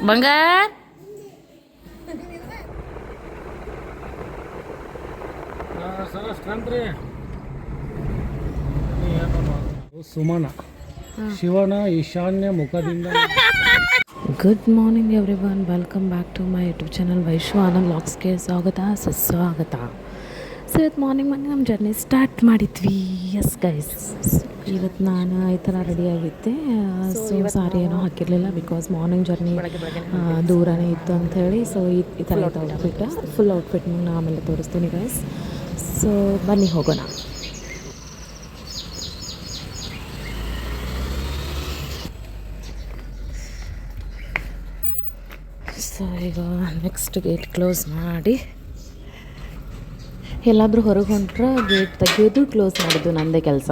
ಬಂಗಾರ ಸುಮನ ಶಿವನ ಈಶಾನ್ಯ ಮುಖದಿಂದ. Good morning everyone, welcome back to my YouTube channel Vaishwa Anand ವ್ಲಾಗ್ಸ್ಗೆ ಸ್ವಾಗತ ಸುಸ್ವಾಗತ. ಸೊ ಇವತ್ತು ಮಾರ್ನಿಂಗ್ ನಮ್ಮ ಜರ್ನಿ ಸ್ಟಾರ್ಟ್ ಮಾಡಿದ್ವಿ. ಎಸ್ ಗೈಸ್, ಇವತ್ತು ನಾನು ಈ ಥರ ರೆಡಿಯಾಗಿದ್ದೆ. ಸೊ ಸಾರಿ ಏನೋ ಹಾಕಿರಲಿಲ್ಲ, ಬಿಕಾಸ್ ಮಾರ್ನಿಂಗ್ ಜರ್ನಿ ದೂರನೇ ಇತ್ತು ಅಂಥೇಳಿ. ಸೊ ಈ ಥರ ಔಟ್ಫಿಟ್, ಫುಲ್ ಔಟ್ಫಿಟ್ ನಾನು ಆಮೇಲೆ ತೋರಿಸ್ತೀನಿ ಗೈಸ್. ಸೊ ಬನ್ನಿ ಹೋಗೋಣ. ಸೊ ಈಗ ನೆಕ್ಸ್ಟ್ ಗೇಟ್ ಕ್ಲೋಸ್ ಮಾಡಿ, ಎಲ್ಲಾದರೂ ಹೊರಗೆ ಹೊಂಟ್ರೆ ಗೇಟ್ ತೆಗೆಯೋದು ಕ್ಲೋಸ್ ಮಾಡೋದು ನನ್ನದೇ ಕೆಲಸ.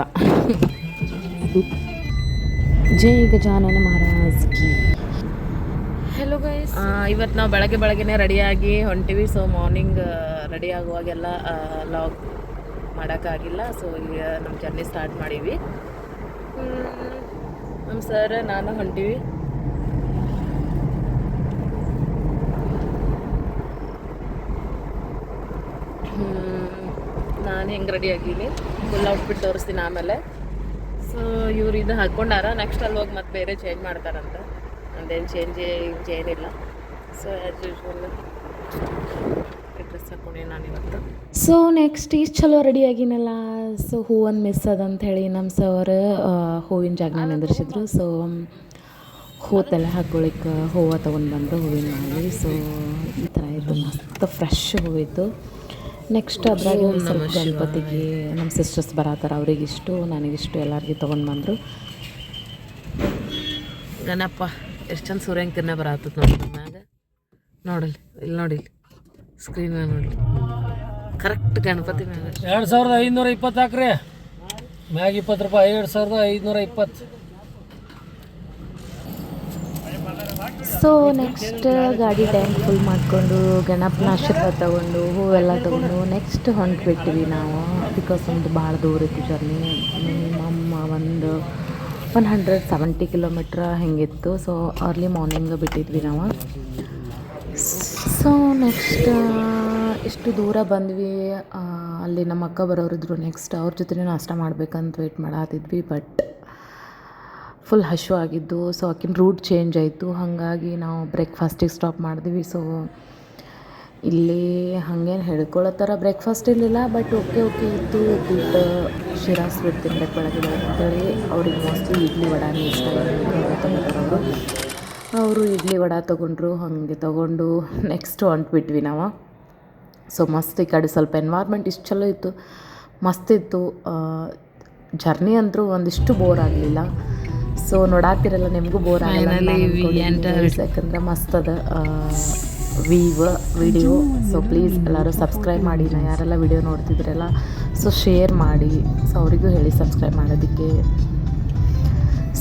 ಜೈ ಗಜಾನನ ಮಹಾರಾಜ್ ಕಿ. ಹೆಲೋ ಗೈಸ್, ಇವತ್ತು ನಾವು ಬೆಳಗ್ಗೆನೇ ರೆಡಿಯಾಗಿ ಹೊಂಟಿವಿ. ಸೊ ಮಾರ್ನಿಂಗ್ ರೆಡಿ ಆಗುವಾಗೆಲ್ಲ ಲಾಗ್ ಮಾಡೋಕ್ಕಾಗಿಲ್ಲ. ಸೊ ಈಗ ನಮ್ಮ ಜರ್ನಿ ಸ್ಟಾರ್ಟ್ ಮಾಡೀವಿ. ನಮ್ಮ ಸರ್ ನಾನು ಹೊಂಟಿವಿ. ನಾನು ಹೆಂಗೆ ರೆಡಿ ಆಗೀನಿ, ಫುಲ್ ಔಟ್ಫಿಟ್ ತೋರಿಸ್ತೀನಿ ಆಮೇಲೆ. ಸೊ ಇವ್ರು ಇದು ಹಾಕ್ಕೊಂಡಾರ, ನೆಕ್ಸ್ಟ್ ಅಲ್ಲಿ ಹೋಗಿ ಮತ್ತೆ ಬೇರೆ ಚೇಂಜ್ ಮಾಡ್ತಾರಂತ. ನಂದೇನು ಚೇಂಜ್ ಏನಿಲ್ಲ. ಸೊ ಆ್ಯಸ್ ಯೂಶ್ವಲ್ ಡ್ರೆಸ್ ಹಾಕ್ಕೊಂಡೆ ನಾನು ಇವತ್ತು. ಸೊ ನೆಕ್ಸ್ಟ್ ಇಷ್ಟು ಚಲೋ ರೆಡಿ ಆಗಿನಲ್ಲ. ಸೊ ಹೂವೊಂದು ಮಿಸ್ ಅದಂತ ಹೇಳಿ ನಮ್ಮ ಸರ್ ಹೂವಿನ ಜಾಗನ ನಿಂದಿರ್ಸಿದ್ರು. ಸೊ ಹೂವತ್ತೆಲ್ಲ ಹಾಕ್ಕೊಳಿಕ್ಕೆ ಹೂವು ತೊಗೊಂಡು ಬಂದರು, ಹೂವಿನ ಮಾಲಿ. ಸೊ ಈ ಥರ ಇದು ಮಸ್ತ್ ಫ್ರೆಶ್ ಹೂವಿತ್ತು. ನೆಕ್ಸ್ಟ್ ಅದ್ರಾಗ ಒಂದು ಸ್ವಲ್ಪ ಗಣಪತಿಗೆ ನಮ್ಮ ಸಿಸ್ಟರ್ಸ್ ಬರತ್ತಾರ, ಅವರಿಗಿಷ್ಟು ನನಗಿಷ್ಟು ಎಲ್ಲರಿಗೂ ತೊಗೊಂಡು ಬಂದರು. ಗಣಪ ಎಷ್ಟು ಚಂದ ಸೂರ್ಯಂಕಿರಣ ಬರತ್ತದ ನೋಡಿ ಮ್ಯಾಗ. ನೋಡಲಿ ಇಲ್ಲಿ, ನೋಡಿ ಸ್ಕ್ರೀನ್ ಮ್ಯಾಗ ನೋಡಿ, ಕರೆಕ್ಟ್ ಗಣಪತಿ ಮ್ಯಾಗ. 2520 ಹಾಕ್ರಿ, ಮ್ಯಾಗ 20 ರೂಪಾಯಿ. 2520. ಸೊ ನೆಕ್ಸ್ಟ್ ಗಾಡಿ ಟ್ಯಾಂಕ್ ಫುಲ್ ಮಾಡಿಕೊಂಡು ಗಣಪನ ಆಶೀರ್ವಾದ ತೊಗೊಂಡು ಹೂವೆಲ್ಲ ತೊಗೊಂಡು ನೆಕ್ಸ್ಟ್ ಹೊಂಟ್ಬಿಟ್ಟಿವಿ ನಾವು. ಬಿಕಾಸ್ ಒಂದು ಭಾಳ ದೂರ ಇತ್ತು ಜರ್ನಿ, ಮಿನಿಮಮ್ ಒಂದು 170 ಕಿಲೋಮೀಟ್ರ್ ಹೆಂಗಿತ್ತು. ಸೊ ಅರ್ಲಿ ಮಾರ್ನಿಂಗ್ ಬಿಟ್ಟಿದ್ವಿ ನಾವು. ಸೊ ನೆಕ್ಸ್ಟ್ ಇಷ್ಟು ದೂರ ಬಂದ್ವಿ. ಅಲ್ಲಿ ನಮ್ಮ ಅಕ್ಕ ಬರೋರಿದ್ರು, ನೆಕ್ಸ್ಟ್ ಅವ್ರ ಜೊತೆ ನಾಷ್ಟ ಮಾಡ್ಬೇಕಂತ ವೆಯ್ಟ್ ಮಾಡತ್ತಿದ್ವಿ. ಬಟ್ ಫುಲ್ ಹಶು ಆಗಿದ್ದು. ಸೊ ಆಕಿನ ರೂಟ್ ಚೇಂಜ್ ಆಯಿತು, ಹಾಗಾಗಿ ನಾವು ಬ್ರೇಕ್ಫಾಸ್ಟಿಗೆ ಸ್ಟಾಪ್ ಮಾಡಿದ್ವಿ. ಸೊ ಇಲ್ಲಿ ಹಾಗೇನು ಹೇಳ್ಕೊಳ್ಳೋ ಥರ ಬ್ರೇಕ್ಫಾಸ್ಟ್ ಇರಲಿಲ್ಲ, ಬಟ್ ಓಕೆ ಇತ್ತು. ಉಪ್ಪಿಟ್ಟು ಶಿರಾ ಸ್ವೀಟ್ ತಿನ್ಬೇಕು ಬೆಳಗ್ಗೆ ಅಂತೇಳಿ. ಅವ್ರಿಗೆ ಮೋಸ್ಟ್ಲಿ ಇಡ್ಲಿ ವಡಾನೇ ಇಷ್ಟ ತೊಗೊಂಡ್ರು. ಅವರು ಇಡ್ಲಿ ವಡ ತೊಗೊಂಡ್ರು. ಹಾಗೆ ತೊಗೊಂಡು ನೆಕ್ಸ್ಟ್ ಹೊಂಟ್ಬಿಟ್ವಿ ನಾವು. ಸೊ ಮಸ್ತ್ ಈ ಕಡೆ ಸ್ವಲ್ಪ ಎನ್ವೈರ್ಮೆಂಟ್ ಇಷ್ಟು ಚಲೋ ಇತ್ತು, ಮಸ್ತ್ ಇತ್ತು. ಜರ್ನಿ ಅಂತೂ ಒಂದಿಷ್ಟು ಬೋರ್ ಆಗಲಿಲ್ಲ. ಸೊ ನೋಡಾತಿರಲ್ಲ, ನಿಮಗೂ ಬೋರ್ ಆಗಲ್ಲ ಯಾಕಂದ್ರೆ ಮಸ್ತ್ ಅದ ವಿಡಿಯೋ. ಸೊ ಪ್ಲೀಸ್ ಎಲ್ಲರೂ ಸಬ್ಸ್ಕ್ರೈಬ್ ಮಾಡಿ, ನಾ ಯಾರೆಲ್ಲ ವಿಡಿಯೋ ನೋಡ್ತಿದ್ರಲ್ಲ ಸೊ ಶೇರ್ ಮಾಡಿ. ಸೊ ಅವರಿಗೂ ಹೇಳಿ ಸಬ್ಸ್ಕ್ರೈಬ್ ಮಾಡೋದಕ್ಕೆ.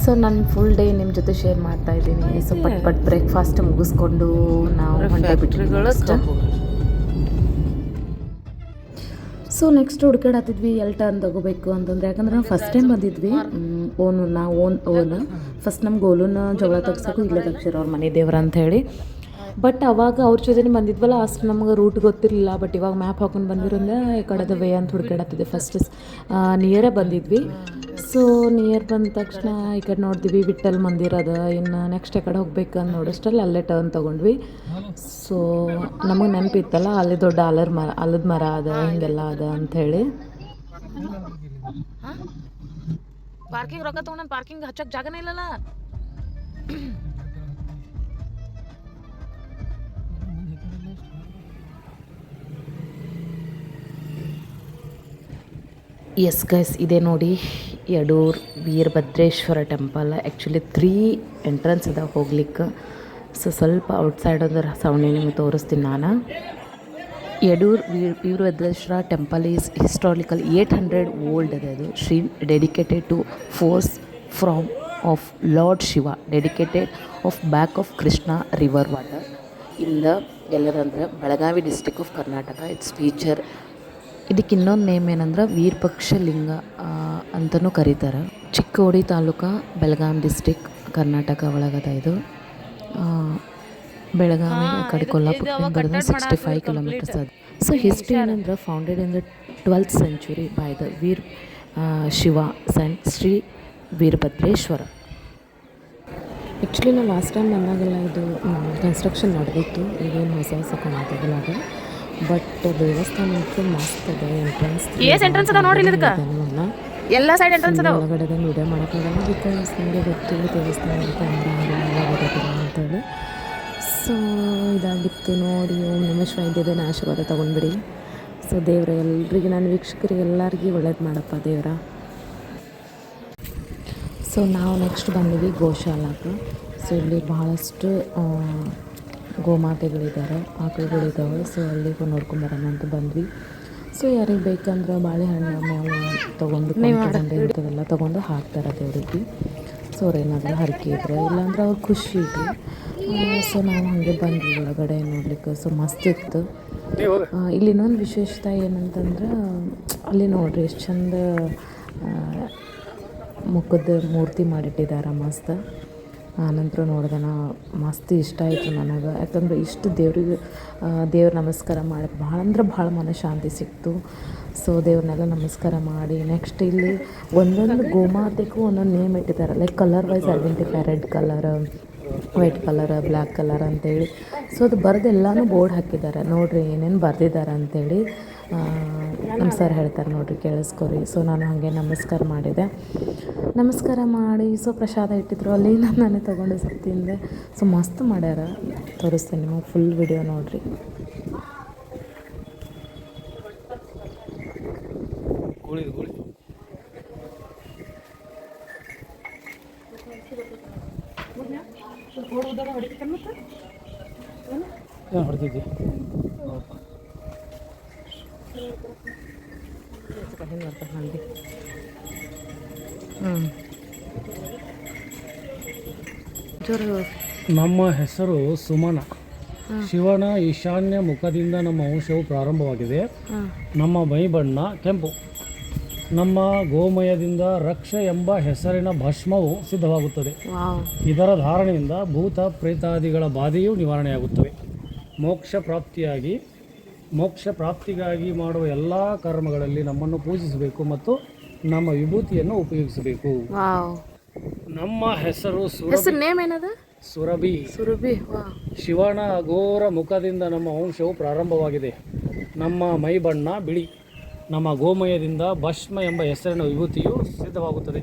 ಸೊ ನಾನು ಫುಲ್ ಡೇ ನಿಮ್ಮ ಜೊತೆ ಶೇರ್ ಮಾಡ್ತಾಯಿದ್ದೀನಿ. ಸೊ ಪಟ್ ಬ್ರೇಕ್ಫಾಸ್ಟ್ ಮುಗಿಸ್ಕೊಂಡು ನಾವು ಹೊಂಟೆ ಬಿಟ್ವಿ. ಸೊ ನೆಕ್ಸ್ಟ್ ಹುಡ್ಕಾಡತ್ತಿದ್ವಿ ಎಲ್ಲಿ ಟರ್ನ್ ತೊಗೋಬೇಕು ಅಂತಂದ್ರೆ, ಯಾಕಂದ್ರೆ ನಾವು ಫಸ್ಟ್ ಟೈಮ್ ಬಂದಿದ್ವಿ. ಓನ್ ಫಸ್ಟ್ ನಮ್ಗೆ ಗೋಲುನ ಜಗಳ ತೆಗ್ಸೋಕು ಇಲ್ಲೇ ತೆಗ್ಸಿರೋ ಅವ್ರ ಮನೆ ದೇವ್ರ ಅಂಥೇಳಿ. ಬಟ್ ಅವಾಗ ಅವ್ರ ಜೊತೆ ಬಂದಿದ್ವಲ್ಲ, ಅಷ್ಟು ನಮ್ಗೆ ರೂಟ್ ಗೊತ್ತಿರಲಿಲ್ಲ. ಬಟ್ ಇವಾಗ ಮ್ಯಾಪ್ ಹಾಕೊಂಡು ಬಂದಿರೋಂದ್ರೆ ಈ ಕಡೆದ ವೇ ಅಂತ ಹುಡ್ಕಾಡತ್ತಿದ್ದೆ. ಫಸ್ಟ್ ನಿಯರೇ ಬಂದಿದ್ವಿ. ಸೊ ನಿಯರ್ ಬಂದ ತಕ್ಷಣ ಈ ಕಡೆ ನೋಡಿದ್ವಿ ವಿಠ್ಠಲ್ ಮಂದಿರ ಅದ. ಇನ್ನು ನೆಕ್ಸ್ಟ್ ಈ ಕಡೆ ಹೋಗ್ಬೇಕು ಅಂತ ನೋಡೋಷ್ಟರಲ್ಲಿ ಅಲ್ಲೇ ಟರ್ನ್ ತೊಗೊಂಡ್ವಿ. ಸೊ ನಮಗೆ ನೆನಪಿತ್ತಲ್ಲ, ಅಲ್ಲಿ ದೊಡ್ಡ ಆಲದ ಮರ ಅದ, ಹಿಂಗೆಲ್ಲ ಅದ ಅಂಥೇಳಿ. ಪಾರ್ಕಿಂಗ್ ರೊಕ್ಕ ತೊಗೊಂಡು ಪಾರ್ಕಿಂಗ್ ಹಚ್ಚಕ್ಕೆ ಜಾಗನೇ ಇಲ್ಲಲ್ಲ. ಎಸ್ ಗೈಸ್, ಇದೆ ನೋಡಿ Yadur Veerabhadreshwara temple. Actually 3 entrance ಅದ ಹೋಗ್ಲಿಕ್ಕೆ. ಸೊ ಸ್ವಲ್ಪ ಔಟ್ಸೈಡ್ ಅಂದ್ರೆ ಸೌಂಡ್ ನಿಮಗೆ ತೋರಿಸ್ತೀನಿ ನಾನು. Yadur Veerabhadreshwara temple is historical 800 old ಅದ. ಅದು Shri dedicated to force from of lord Shiva, dedicated of back of Krishna river water ಇಲ್ಲ ಎಲ್ಲದಂದ್ರೆ Belagavi district of Karnataka. It's feature. ಇದಕ್ಕೆ ಇನ್ನೊಂದು ನೇಮ್ ಏನಂದ್ರೆ ವೀರಪಕ್ಷ ಲಿಂಗ ಅಂತಲೂ ಕರೀತಾರೆ. ಚಿಕ್ಕೋಡಿ ತಾಲೂಕು, ಬೆಳಗಾವಿ ಡಿಸ್ಟ್ರಿಕ್, ಕರ್ನಾಟಕ ಒಳಗದ ಇದು. ಬೆಳಗಾವಿ ಆ ಕಡೆ ಕೊಲ್ಲಾಪುರ ಬರೆದ 65 ಕಿಲೋಮೀಟರ್ಸ್ ಅದು. ಸೊ ಹಿಸ್ಟ್ರಿ ಏನಂದ್ರೆ founded in the 12th century by the Veer Shiva ಸಂಟ್ Shri Veerabhadreshwara. Actually ನಾವು ಲಾಸ್ಟ್ ಟೈಮ್ ಬಂದಾಗೆಲ್ಲ ಇದು ಕನ್ಸ್ಟ್ರಕ್ಷನ್ ನಡೆದಿತ್ತು, ಈಗೇನು ಹೊಸ ಕಾಣಾಗೋದಿಲ್ಲ ಅದು. ಬಟ್ ದೇವಸ್ಥಾನಕ್ಕೆ ಮಸ್ತ್ ಅದ ಎಂಟ್ರೆನ್ಸ್ ಎಲ್ಲ ಸೈಡ್ ಎಂಟ್ರೆನ್ಸ್ ಅದಾವ. ಒಳಗಡೆ ವಿಡಿಯೋ ಮಾಡೋಕ್ಕಾಗಲ್ಲ, ಬಿಕಾಸ್ ನಿಮಗೆ ಗೊತ್ತಿಲ್ಲ ದೇವಸ್ಥಾನ ಕ್ಯಾಮ್ರಾ ಗೊತ್ತಿಲ್ಲ ಅಂತೇಳಿ. ಸೊ ಇದಾಗಿತ್ತು ನೋಡಿ. ಓಂ ನಮಃ ಶಿವಾಯ ದೇವನ ಆಶೀರ್ವಾದ ತೊಗೊಂಡ್ಬಿಡಿ. ಸೊ ದೇವ್ರ ಎಲ್ರಿಗೆ, ನನ್ನ ವೀಕ್ಷಕರಿಗೆ ಎಲ್ಲರಿಗೂ ಒಳ್ಳೇದು ಮಾಡಪ್ಪ ದೇವ್ರ. ಸೊ ನಾವು ನೆಕ್ಸ್ಟ್ ಬಂದಿವಿ ಗೋಶಾಲಾಗೆ. ಸೊ ಇಲ್ಲಿ ಭಾಳಷ್ಟು ಗೋಮಾತೆಗಳಿದ್ದಾರೆ, ಆಕಳುಗಳಿದ್ದಾವೆ. ಸೊ ಅಲ್ಲಿಗೂ ನೋಡ್ಕೊಂಬರೋಣ ಅಂತ ಬಂದ್ವಿ. ಸೊ ಯಾರಿಗೆ ಬೇಕಂದ್ರೆ ಬಾಳೆಹಣ್ಣು ಮೇವು ತೊಗೊಂಡು ಇಂಥವೆಲ್ಲ ತೊಗೊಂಡು ಹಾಕ್ತಾರೆ ದೇವ್ರಿಗೆ. ಸೊ ಅವ್ರು ಏನಾದರೂ ಹರಕೆ ಇದ್ರೆ, ಇಲ್ಲಾಂದ್ರೆ ಅವ್ರು ಖುಷಿ ಇದ್ರಿ. ಸೊ ನಾವು ಹಾಗೆ ಬಂದ್ವಿ ಒಳಗಡೆ ನೋಡ್ಲಿಕ್ಕೆ. ಸೊ ಮಸ್ತ್ ಇತ್ತು. ಇಲ್ಲಿ ಇನ್ನೊಂದು ವಿಶೇಷತೆ ಏನಂತಂದ್ರೆ, ಅಲ್ಲಿ ನೋಡ್ರಿ ಎಷ್ಟು ಚಂದ ಮುಖದ ಮೂರ್ತಿ ಮಾಡಿಟ್ಟಿದ್ದಾರೆ ಮಸ್ತ್. ಆನಂತರ ನೋಡ್ದೆ ಮಸ್ತ್ ಇಷ್ಟ ಆಯಿತು ನನಗೆ. ಯಾಕಂದ್ರೆ ಇಷ್ಟು ದೇವ್ರ ನಮಸ್ಕಾರ ಮಾಡಿ ಭಾಳ ಅಂದ್ರೆ ಭಾಳ ಮನಃಶಾಂತಿ ಸಿಕ್ತು. ಸೊ ದೇವ್ರನ್ನೆಲ್ಲ ನಮಸ್ಕಾರ ಮಾಡಿ ನೆಕ್ಸ್ಟ್ ಇಲ್ಲಿ ಒಂದೊಂದು ಗೋಮಾತೆಗೂ ಒಂದೊಂದು ನೇಮ್ ಇಟ್ಟಿದ್ದಾರೆ. Like colour wise identify, red colour, white colour, black colour ಅಂತೇಳಿ. ಸೊ ಅದು ಬರೆದು ಎಲ್ಲನೂ ಬೋರ್ಡ್ ಹಾಕಿದ್ದಾರೆ ನೋಡಿರಿ, ಏನೇನು ಬರೆದಿದ್ದಾರೆ ಅಂಥೇಳಿ ನಮ್ಮ ಸರ್ ಹೇಳ್ತಾರೆ ನೋಡಿರಿ, ಕೇಳಿಸ್ಕೊರಿ. ಸೊ ನಾನು ಹಾಗೆ ನಮಸ್ಕಾರ ಮಾಡಿ ಸೊ ಪ್ರಸಾದ ಇಟ್ಟಿದ್ರು ಅಲ್ಲಿ, ನಾನೇ ತೊಗೊಂಡು ಸ್ವಲ್ಪ ತಿಂದೆ. ಸೊ ಮಸ್ತ್ ಮಾಡ್ಯಾರ, ತೋರಿಸ್ತೇನೆ ನಿಮಗೆ ಫುಲ್ ವಿಡಿಯೋ ನೋಡಿರಿ. ಹೊಡ್ತಿದ್ವಿ ನಮ್ಮ ಹೆಸರು ಸುಮನ. ಶಿವನ ಈಶಾನ್ಯ ಮುಖದಿಂದ ನಮ್ಮ ವಂಶವು ಪ್ರಾರಂಭವಾಗಿದೆ. ನಮ್ಮ ಮೈ ಬಣ್ಣ ಕೆಂಪು. ನಮ್ಮ ಗೋಮಯದಿಂದ ರಕ್ಷ ಎಂಬ ಹೆಸರಿನ ಭಸ್ಮವು ಸಿದ್ಧವಾಗುತ್ತದೆ. ಇದರ ಧಾರಣೆಯಿಂದ ಭೂತ ಪ್ರೇತಾದಿಗಳ ಬಾಧೆಯೂ ನಿವಾರಣೆಯಾಗುತ್ತವೆ. ಮೋಕ್ಷ ಪ್ರಾಪ್ತಿಗಾಗಿ ಮಾಡುವ ಎಲ್ಲ ಕರ್ಮಗಳಲ್ಲಿ ನಮ್ಮನ್ನು ಪೂಜಿಸಬೇಕು ಮತ್ತು ನಮ್ಮ ವಿಭೂತಿಯನ್ನು ಉಪಯೋಗಿಸಬೇಕು. ನಮ್ಮ ಹೆಸರು ಸುರಭಿ. ಶಿವನ ಅಘೋರ ಮುಖದಿಂದ ನಮ್ಮ ವಂಶವು ಪ್ರಾರಂಭವಾಗಿದೆ. ನಮ್ಮ ಮೈ ಬಣ್ಣ ಬಿಳಿ. ನಮ್ಮ ಗೋಮಯದಿಂದ ಭಸ್ಮ ಎಂಬ ಹೆಸರಿನ ವಿಭೂತಿಯು ಸಿದ್ಧವಾಗುತ್ತದೆ.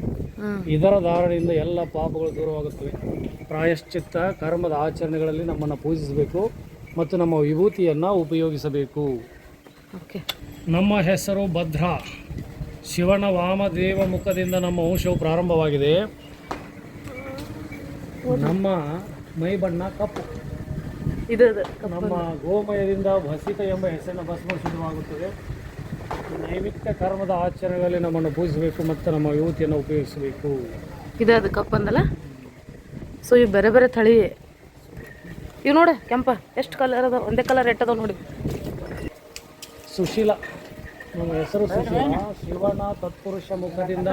ಇದರ ಧಾರಣೆಯಿಂದ ಎಲ್ಲ ಪಾಪಗಳು ದೂರವಾಗುತ್ತವೆ. ಪ್ರಾಯಶ್ಚಿತ್ತ ಕರ್ಮದ ಆಚರಣೆಗಳಲ್ಲಿ ನಮ್ಮನ್ನು ಪೂಜಿಸಬೇಕು ಮತ್ತು ನಮ್ಮ ವಿಭೂತಿಯನ್ನು ಉಪಯೋಗಿಸಬೇಕು. ನಮ್ಮ ಹೆಸರು ಭದ್ರ. ಶಿವನ ವಾಮದೇವ ಮುಖದಿಂದ ನಮ್ಮ ವಂಶವು ಪ್ರಾರಂಭವಾಗಿದೆ. ನಮ್ಮ ಮೈ ಬಣ್ಣ ಕಪ್ಪು. ನಮ್ಮ ಗೋಮಯದಿಂದ ಭಸಿತ ಎಂಬ ಹೆಸರಿನ ಭಸ್ಮ ಸಿದ್ಧವಾಗುತ್ತದೆ. ನೈಮಿತ್ಯ ಕರ್ಮದ ಆಚರಣೆಗಳಲ್ಲಿ ನಮ್ಮನ್ನು ಪೂಜಿಸಬೇಕು ಮತ್ತು ನಮ್ಮ ವಿಭೂತಿಯನ್ನು ಉಪಯೋಗಿಸಬೇಕು. ಇದು ಕಪ್ ಅಂದಲ್ಲ. ಸೊ ಇವು ಬೇರೆ ಬೇರೆ ತಳಿ. ಇವು ನೋಡಿ ಕೆಂಪ ಎಷ್ಟು ಕಲರ್ ಅದ, ಒಂದೇ ಕಲರ್ ಎಟ್ಟದ ನೋಡಿ. ಸುಶೀಲ. ನಮ್ಮ ಹೆಸರು ಸುಶೀಲ. ಶಿವನ ತತ್ಪುರುಷ ಮುಖದಿಂದ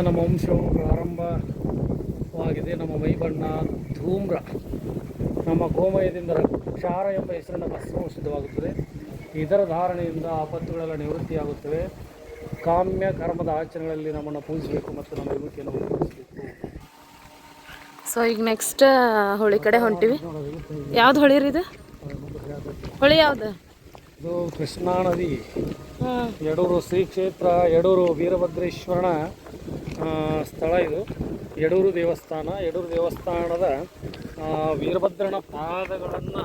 ನಮ್ಮ ವಂಶವು ಪ್ರಾರಂಭವಾಗಿದೆ. ನಮ್ಮ ಮೈ ಬಣ್ಣ ಧೂಮ್ರ. ನಮ್ಮ ಗೋಮಯದಿಂದ ಕ್ಷಾರ ಎಂಬ ಹೆಸರಿನ ಭಸ್ಮವು ಸಿದ್ಧವಾಗುತ್ತದೆ. ಇದರ ಧಾರಣೆಯಿಂದ ಆಪತ್ತುಗಳೆಲ್ಲ ನಿವೃತ್ತಿಯಾಗುತ್ತವೆ. ಕಾಮ್ಯ ಕರ್ಮದ ಆಚರಣೆಗಳಲ್ಲಿ ನಮ್ಮನ್ನು ಪೂಜಿಸಬೇಕು ಮತ್ತು ನಮ್ಮ ವಿಭೂತಿಯನ್ನು ಉಪಯೋಗಿಸಬೇಕು. ಸೊ ಈಗ ನೆಕ್ಸ್ಟ್ ಹೊಳಿ ಕಡೆ ಹೊಂಟಿವಿ. ಯಾವ್ದು ಹೊಳಿ ರೀ ಇದು? ಹೊಳಿ ಯಾವ್ದು? ಇದು ಕೃಷ್ಣಾ ನದಿ. ಯಡೂರು ಶ್ರೀ ಕ್ಷೇತ್ರ, ಯಡೂರು ವೀರಭದ್ರೇಶ್ವರನ ಸ್ಥಳ ಇದು. ಯಡೂರು ದೇವಸ್ಥಾನದ ವೀರಭದ್ರನ ಪಾದಗಳನ್ನು